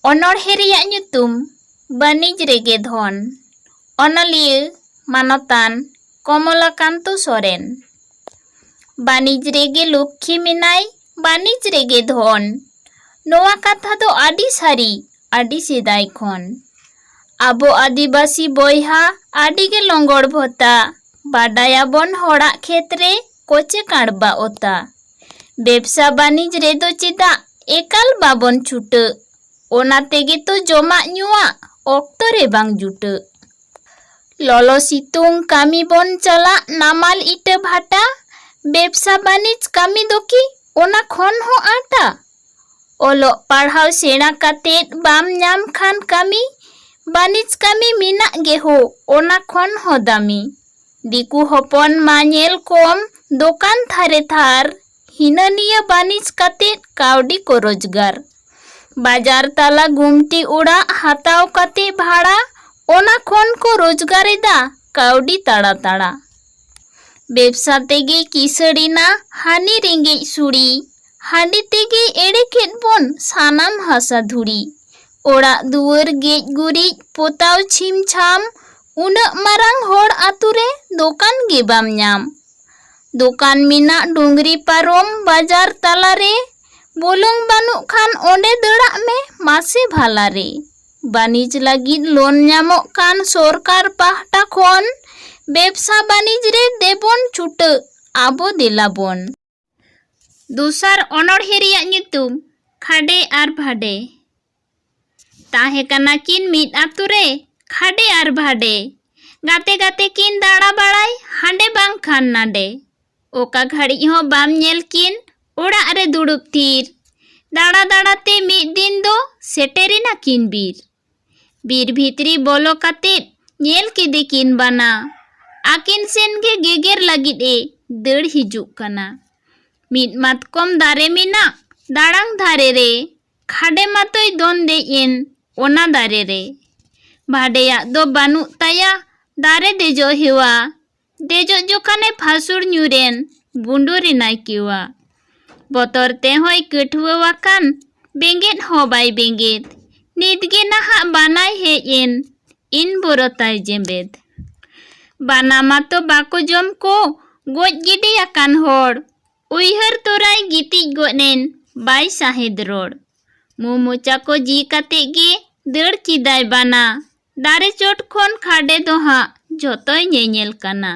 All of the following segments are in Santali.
ᱚᱱᱚᱬᱦᱮ ᱨᱮᱭᱟᱜ ᱧᱩᱛᱩᱢ ᱵᱟᱹᱱᱤᱡ ᱨᱮᱜᱮ ᱫᱷᱚᱱ। ᱚᱱᱚᱞᱤᱭᱟᱹ ᱢᱟᱱᱚᱛᱟᱱ ᱠᱚᱢᱚᱞᱟᱠᱟᱱᱛᱚ ᱥᱚᱨᱮᱱ। ᱵᱟᱹᱱᱤᱡ ᱨᱮᱜᱮ ᱞᱚᱠᱠᱷᱤ ᱢᱮᱱᱟᱭ, ᱵᱟᱹᱱᱤᱡ ᱨᱮᱜᱮ ᱫᱷᱚᱱ। ᱱᱚᱣᱟ ᱠᱟᱛᱷᱟ ᱫᱚ ᱟᱹᱰᱤ ᱥᱟᱹᱨᱤ, ᱟᱹᱰᱤ ᱥᱮᱫᱟᱭ ᱠᱷᱚᱱ। ᱟᱵᱚ ᱟᱹᱫᱤᱵᱟᱹᱥᱤ ᱵᱚᱭᱦᱟ ᱟᱹᱰᱤᱜᱮ ᱞᱚᱸᱜᱚᱲ ᱵᱷᱚᱛᱟ, ᱵᱟᱰᱟᱭᱟᱵᱚᱱ ᱦᱚᱲᱟᱜ ᱠᱷᱮᱛ ᱨᱮ ᱠᱚᱪᱮ ᱠᱟᱬᱵᱟ ᱚᱛᱟ। ᱵᱮᱵᱽᱥᱟ ᱵᱟᱹᱱᱤᱡ ᱨᱮᱫᱚ ᱪᱮᱫᱟᱜ ᱮᱠᱟᱞ ᱵᱟᱵᱚᱱ ᱪᱷᱩᱴᱟᱹᱜ? ᱚᱱᱟ ᱛᱮᱜᱮ ᱛᱚ ᱡᱚᱢᱟᱜ ᱧᱩᱣᱟᱜ ᱚᱠᱛᱚ ᱨᱮ ᱵᱟᱝ ᱡᱩᱴᱟᱹᱜ। ᱞᱚᱞᱚ ᱥᱤᱛᱩᱝ ᱠᱟᱹᱢᱤ ᱵᱚᱱ ᱪᱟᱞᱟᱜ ᱱᱟᱢᱟᱞ ᱤᱴᱟᱹ ᱵᱷᱟᱴᱟ, ᱵᱮᱵᱽᱥᱟ ᱵᱟᱹᱱᱤᱡ ᱠᱟᱹᱢᱤ ᱫᱚ ᱠᱤ ᱚᱱᱟ ᱠᱷᱚᱱ ᱦᱚᱸ ᱟᱸᱴᱟ? ᱚᱞᱚᱜ ᱯᱟᱲᱦᱟᱣ ᱥᱮᱬᱟ ᱠᱟᱛᱮᱫ ᱵᱟᱢ ᱧᱟᱢ ᱠᱷᱟᱱ ᱠᱟᱹᱢᱤ, ᱵᱟᱹᱱᱤᱡ ᱠᱟᱹᱢி ᱢᱮᱱᱟᱜ ᱜᱮᱦᱚ ᱚᱱᱟ ᱠᱷᱚᱱ ᱦᱚᱸ ᱫᱟᱢᱤ। ᱫᱤᱠᱩ ᱦᱚᱯᱚᱱ ᱢᱟ ᱧᱮᱞ ᱠᱚᱢ ᱫᱚᱠᱟᱱ ᱛᱷᱟᱨᱮ ᱛᱷᱟᱨ, ᱦᱤᱱᱟᱹ ᱱᱤᱭᱟᱹ ᱵᱟᱹᱱᱤᱡ ᱠᱟᱛᱮᱫ ᱠᱟᱹᱣᱰᱤ ᱠᱚ ᱨᱳᱡᱽᱜᱟᱨ। ᱵᱟᱡᱟᱨ ᱛᱟᱞᱟ ᱜᱩᱢᱴᱤ ᱚᱲᱟᱜ ᱦᱟᱛᱟᱣ ᱠᱟᱛᱮ ᱵᱷᱟᱲᱟ, ᱚᱱᱟ ᱠᱷᱚᱱ ᱠᱚ ᱨᱳᱡᱽᱜᱟᱨ ᱮᱫᱟ ᱠᱟᱹᱣᱰᱤ ᱛᱟᱲᱟ ᱛᱟᱲᱟ। ᱵᱮᱵᱽᱥᱟ ᱛᱮᱜᱮ ᱠᱤᱥᱟᱹᱲᱤᱱᱟ ᱦᱟᱹᱱᱤ ᱨᱮᱸᱜᱮᱡ ᱥᱩᱲᱤ, ᱦᱟᱺᱰᱤ ᱛᱮᱜᱮ ᱮᱲᱮ ᱠᱮᱫ ᱵᱚᱱ ᱥᱟᱱᱟᱢ ᱦᱟᱥᱟ ᱫᱷᱩᱲᱤ। ᱚᱲᱟᱜ ᱫᱩᱣᱟᱹᱨ ᱜᱮᱡ ᱜᱩᱨᱤᱡ ᱯᱚᱛᱟᱣ ᱪᱷᱤᱢ ᱪᱷᱟᱢ, ᱩᱱᱟᱹᱜ ᱢᱟᱨᱟᱝ ᱦᱚᱲ ᱟᱹᱛᱩ ᱨᱮ ᱫᱚᱠᱟᱱ ᱜᱮ ᱵᱟᱢ ᱧᱟᱢ। ᱫᱚᱠᱟᱱ ᱢᱮᱱᱟᱜ ᱰᱩᱝᱨᱤ ᱯᱟᱨᱚᱢ ᱵᱟᱡᱟᱨ ᱛᱟᱞᱟᱨᱮ, ᱵᱩᱞᱩᱝ ᱵᱟᱹᱱᱩᱜ ᱠᱷᱟᱱ ᱚᱸᱰᱮ ᱫᱟᱹᱲᱟᱜ ᱢᱮ ᱢᱟᱥᱮ ᱵᱷᱟᱞᱟᱨᱮ। ᱵᱟᱹᱱᱤᱡ ᱞᱟᱹᱜᱤᱫ ᱞᱳᱱ ᱧᱟᱢᱚᱜ ᱠᱟᱱ ᱥᱚᱨᱠᱟᱨ ᱯᱟᱦᱴᱟ ᱠᱷᱚᱱ, ᱵᱮᱵᱽᱥᱟ ᱵᱟᱹᱱᱤᱡ ᱨᱮ ᱫᱮᱵᱚᱱ ᱪᱷᱩᱴᱟᱹᱜ ᱟᱵᱚ ᱫᱮᱞᱟᱵᱚᱱ। ᱫᱚᱥᱟᱨ ᱚᱱᱚᱬᱦᱮ ᱨᱮᱭᱟᱜ ᱧᱩᱛᱩᱢ ᱠᱷᱟᱰᱮ ᱟᱨ ᱵᱷᱟᱰᱮ। ᱛᱟᱦᱮᱸ ᱠᱟᱱᱟ ᱠᱤᱱ ᱢᱤᱫ ᱟᱹᱛᱩ ᱨᱮ ᱠᱷᱟᱰᱮ ᱟᱨ ᱵᱷᱟᱰᱮ, ᱜᱟᱛᱮ ᱜᱟᱛᱮ ᱠᱤᱱ ᱫᱟᱬᱟ ᱵᱟᱲᱟᱭ ᱦᱟᱸᱰᱮ ᱵᱟᱝᱠᱷᱟᱱ ᱱᱟᱰᱮ। ᱚᱠᱟ ᱜᱷᱟᱹᱲᱤᱡ ᱦᱚᱸ ᱵᱟᱢ ᱧᱮᱞ ᱠᱤᱱ ᱚᱲᱟᱜ ᱨᱮ ᱫᱩᱲᱩᱵ ᱛᱷᱤᱨ, ᱫᱟᱬᱟ ᱫᱟᱬᱟᱛᱮ ᱢᱤᱫ ᱫᱤᱱ ᱫᱚ ᱥᱮᱴᱮᱨᱮᱱᱟ ᱠᱤᱱ ᱵᱤᱨ। ᱵᱤᱨ ᱵᱷᱤᱛᱨᱤ ᱵᱚᱞᱚ ᱠᱟᱛᱮᱫ ᱧᱮᱞ ᱠᱮᱫᱮ ᱠᱤᱱ ᱵᱟᱱᱟ, ᱟᱹᱠᱤᱱ ᱥᱮᱱ ᱜᱮ ᱜᱮᱜᱮᱨ ᱞᱟᱹᱜᱤᱫ ᱮ ᱫᱟᱹᱲ ᱦᱤᱡᱩᱜ ᱠᱟᱱᱟ। ᱢᱤᱫ ᱢᱟᱛᱠᱚᱢ ᱫᱟᱨᱮ ᱢᱮᱱᱟᱜ ᱫᱟᱲᱟᱝ ᱫᱷᱟᱨᱮ ᱨᱮ, ᱠᱷᱟᱰᱮ ᱢᱟᱛᱚᱭ ᱫᱚᱱ ᱫᱮᱡ ᱮᱱ ᱚᱱᱟ ᱫᱟᱨᱮ ᱨᱮ। ᱵᱷᱟᱰᱮᱭᱟᱜ ᱫᱚ ᱵᱟᱹᱱᱩᱜ ᱛᱟᱭᱟ ᱫᱟᱨᱮ ᱫᱮᱡᱚᱜ ᱦᱮᱣᱟ, ᱫᱮᱡᱚᱜ ᱡᱚᱠᱷᱟᱱᱮ ᱯᱷᱟᱥᱩᱲ ᱧᱩᱨᱮᱱ ᱵᱩᱸᱰᱩᱨᱮᱱᱟᱭ ᱠᱮᱣᱟ। ᱵᱚᱛᱚᱨ ᱛᱮᱦᱚᱸᱭ ᱠᱟᱹᱴᱷᱩᱣᱟᱹᱣᱟᱠᱟᱱ, ᱵᱮᱸᱜᱮᱫ ᱦᱚᱸ ᱵᱟᱭ ᱵᱮᱸᱜᱮᱫ। ᱱᱤᱛᱜᱮ ᱱᱟᱦᱟᱜ ᱵᱟᱱᱟᱭ ᱦᱮᱡ ᱮᱱ, ᱤᱱ ᱵᱚᱨᱚᱛᱟᱭ ᱡᱮᱢᱵᱮᱫ। ᱵᱟᱱᱟ ᱢᱟᱛᱚ ᱵᱟᱠᱚ ᱡᱚᱢ ᱠᱚ ᱜᱚᱡ ᱜᱤᱰᱤᱭᱟᱠᱟᱱ ᱦᱚᱲ, ᱩᱭᱦᱟᱹᱨ ᱛᱚᱨᱟᱭ ᱜᱤᱛᱤᱡ ᱜᱚᱫ ᱮᱱ ᱵᱟᱭ ᱥᱟᱦᱮᱫ ᱨᱚᱲ। ᱢᱩ ᱢᱚᱪᱟ ᱠᱚ ᱡᱤ ᱠᱟᱛᱮ ᱜᱮ ᱫᱟᱹᱲ ᱠᱮᱫᱟᱭ ᱵᱟᱱᱟ, ᱫᱟᱨᱮ ᱪᱚᱴ ᱠᱷᱚᱱ ᱠᱷᱟᱰᱮ ᱫᱚ ᱦᱟᱸᱜ ᱡᱷᱚᱛᱚᱭ ᱧᱮᱧᱮᱞ ᱠᱟᱱᱟ।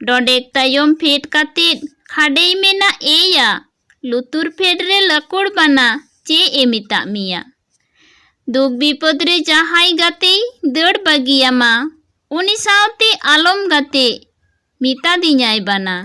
ᱰᱚᱸᱰᱮᱠ ᱛᱟᱭᱚᱢ ᱯᱷᱮᱰ ᱠᱟᱛᱮᱫ ᱠᱷᱟᱰᱮᱭ ᱢᱮᱱᱟ ᱮᱭᱟ, ᱞᱩᱛᱩᱨ ᱯᱷᱮᱰ ᱨᱮ ᱞᱟᱹᱠᱩᱲ ᱵᱟᱱᱟ ᱪᱮᱫ ᱮ ᱢᱮᱛᱟᱜ ᱢᱮᱭᱟ? ᱫᱩᱠ ᱵᱤᱯᱚᱫ ᱨᱮ ᱡᱟᱦᱟᱸᱭ ᱜᱟᱛᱮᱭ ᱫᱟᱹᱲ ᱵᱟᱹᱜᱤᱭᱟᱢᱟ, ᱩᱱᱤ ᱥᱟᱶᱛᱮ ᱟᱞᱚᱢ ᱜᱟᱛᱮᱜ, ᱢᱮᱛᱟᱫᱤᱧᱟᱭ ᱵᱟᱱᱟ।